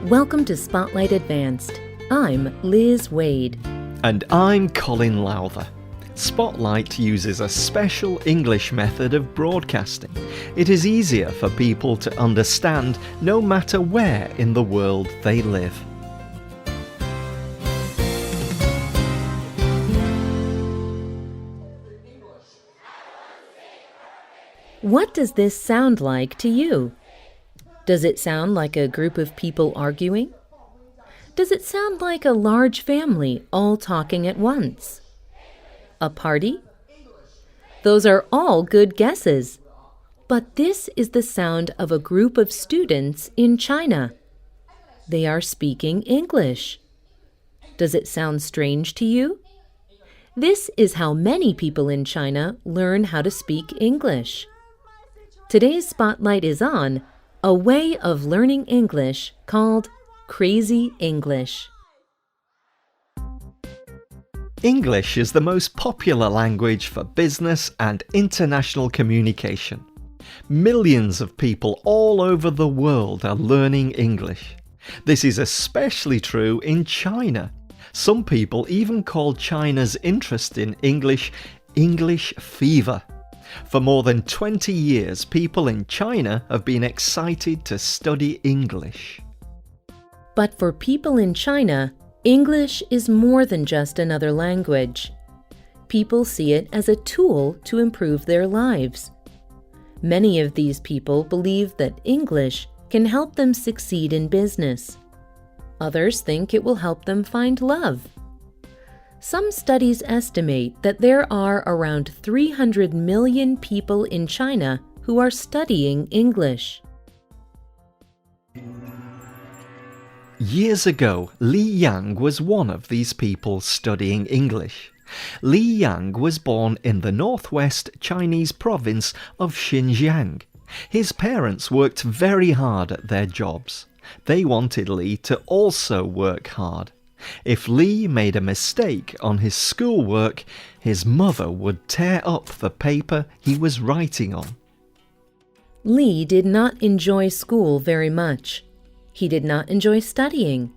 Welcome to Spotlight Advanced. I'm Liz Waid. And I'm Colin Lowther. Spotlight uses a special English method of broadcasting. It is easier for people to understand no matter where in the world they live. What does this sound like to you? Does it sound like a group of people arguing? Does it sound like a large family all talking at once? A party? Those are all good guesses. But this is the sound of a group of students in China. They are speaking English. Does it sound strange to you? This is how many people in China learn how to speak English. Today's spotlight is on a way of learning English called Crazy English. English is the most popular language for business and international communication. Millions of people all over the world are learning English. This is especially true in China. Some people even call China's interest in English fever. For more than 20 years, people in China have been excited to study English. But for people in China, English is more than just another language. People see it as a tool to improve their lives. Many of these people believe that English can help them succeed in business. Others think it will help them find love. Some studies estimate that there are around 300 million people in China who are studying English. Years ago, Li Yang was one of these people studying English. Li Yang was born in the northwest Chinese province of Xinjiang. His parents worked very hard at their jobs. They wanted Li to also work hard. If Li made a mistake on his schoolwork, his mother would tear up the paper he was writing on. Li did not enjoy school very much. He did not enjoy studying.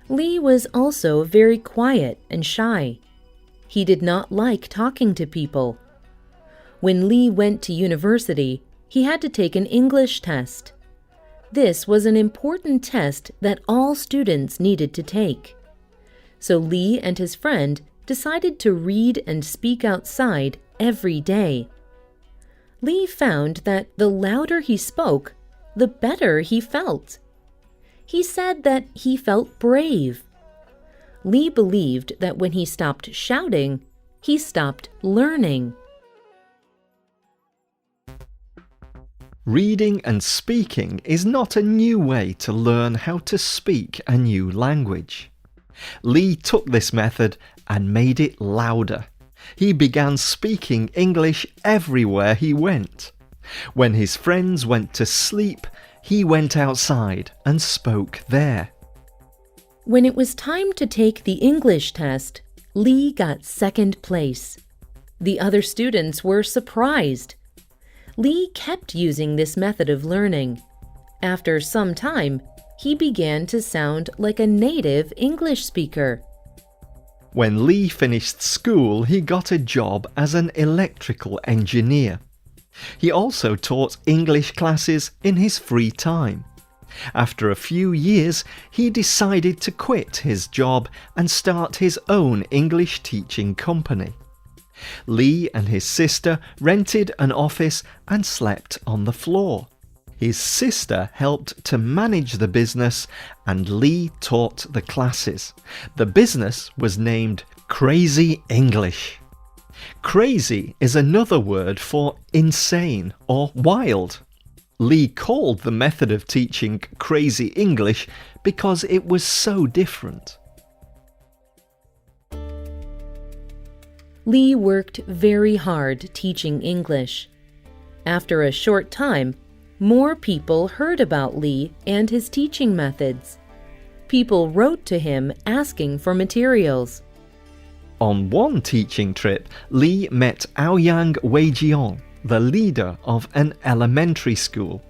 Li was also very quiet and shy. He did not like talking to people. When Li went to university, he had to take an English test. This was an important test that all students needed to take. So Li and his friend decided to read and speak outside every day. Li found that the louder he spoke, the better he felt. He said that he felt brave. Li believed that when he stopped shouting, he stopped learning. Reading and speaking is not a new way to learn how to speak a new language. Li took this method and made it louder. He began speaking English everywhere he went. When his friends went to sleep, he went outside and spoke there. When it was time to take the English test, Li got second place. The other students were surprised. Li kept using this method of learning. After some time, he began to sound like a native English speaker. When Li finished school, he got a job as an electrical engineer. He also taught English classes in his free time. After a few years, he decided to quit his job and start his own English teaching company. Li and his sister rented an office and slept on the floor. His sister helped to manage the business and Li taught the classes. The business was named Crazy English. Crazy is another word for insane or wild. Li called the method of teaching Crazy English because it was so different. Li worked very hard teaching English. After a short time, more people heard about Li and his teaching methods. People wrote to him asking for materials. On one teaching trip, Li met Ouyang Weijiong, the leader of an elementary school.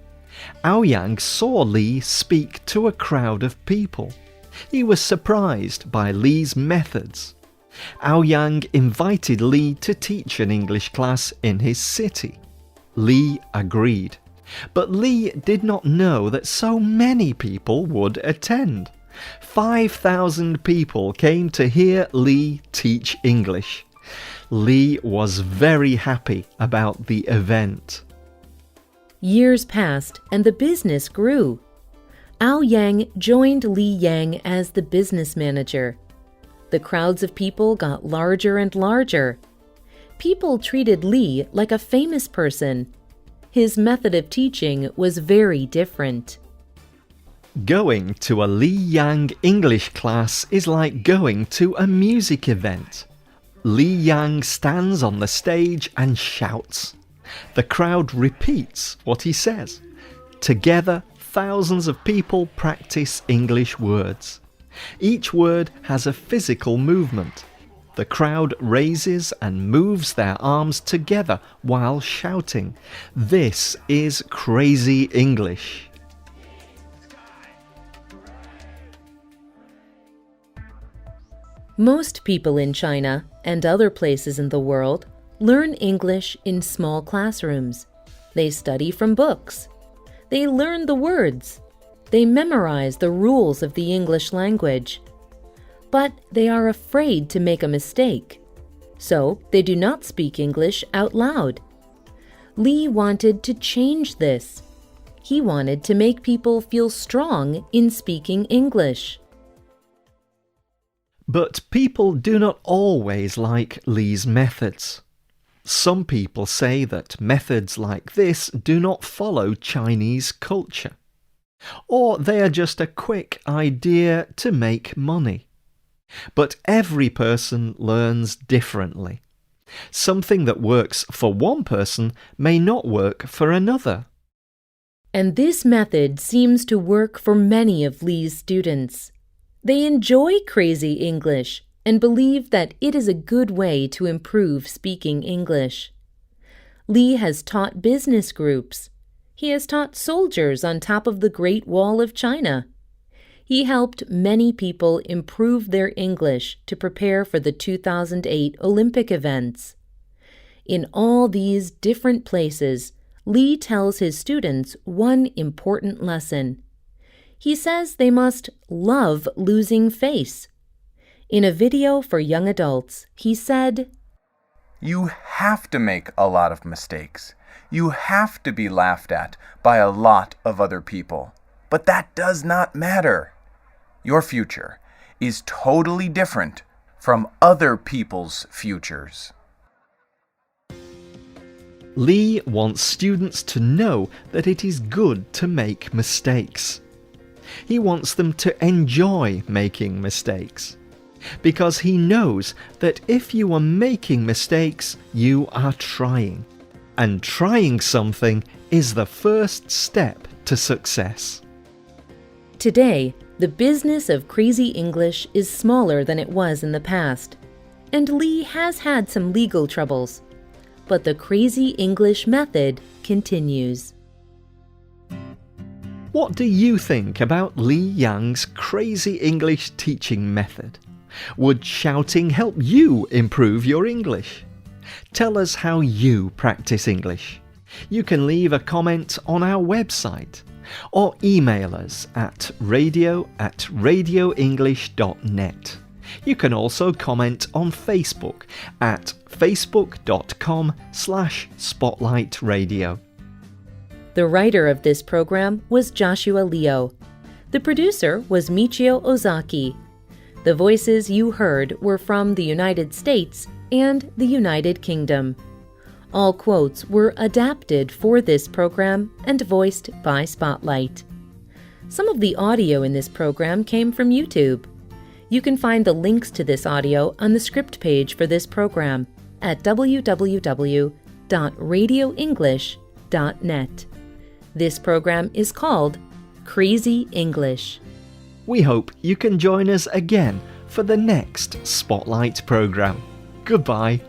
Aoyang saw Li speak to a crowd of people. He was surprised by Li's methods. Aoyang invited Li to teach an English class in his city. Li agreed, but Li did not know that so many people would attend. 5,000 people came to hear Li teach English. Li was very happy about the event. Years passed and the business grew. Aoyang joined Li Yang as the business manager. The crowds of people got larger and larger. People treated Li like a famous person. His method of teaching was very different. Going to a Li Yang English class is like going to a music event. Li Yang stands on the stage and shouts. The crowd repeats what he says. Together, thousands of people practice English words. Each word has a physical movement. The crowd raises and moves their arms together while shouting. This is crazy English. Most people in China and other places in the world learn English in small classrooms. They study from books. They learn the words. They memorize the rules of the English language. But they are afraid to make a mistake. So they do not speak English out loud. Li wanted to change this. He wanted to make people feel strong in speaking English. But people do not always like Li's methods. Some people say that methods like this do not follow Chinese culture, or they are just a quick idea to make money. But every person learns differently. Something that works for one person may not work for another. And this method seems to work for many of Li's students. They enjoy crazy English and believe that it is a good way to improve speaking English. Li has taught business groups. He has taught soldiers on top of the Great Wall of China. He helped many people improve their English to prepare for the 2008 Olympic events. In all these different places, Li tells his students one important lesson. He says they must love losing face. In a video for young adults, he said, "You have to make a lot of mistakes. You have to be laughed at by a lot of other people. But that does not matter. Your future is totally different from other people's futures." Li wants students to know that it is good to make mistakes. He wants them to enjoy making mistakes, because he knows that if you are making mistakes, you are trying. And trying something is the first step to success. Today, the business of crazy English is smaller than it was in the past, and Li has had some legal troubles. But the crazy English method continues. What do you think about Li Yang's crazy English teaching method? Would shouting help you improve your English? Tell us how you practice English. You can leave a comment on our website or email us at radio@radioenglish.net. You can also comment on Facebook at facebook.com/spotlightradio. The writer of this program was Joshua Leo. The producer was Michio Ozaki. The voices you heard were from the United States and the United Kingdom. All quotes were adapted for this program and voiced by Spotlight. Some of the audio in this program came from YouTube. You can find the links to this audio on the script page for this program at www.radioenglish.net. This program is called Crazy English. We hope you can join us again for the next Spotlight program. Goodbye.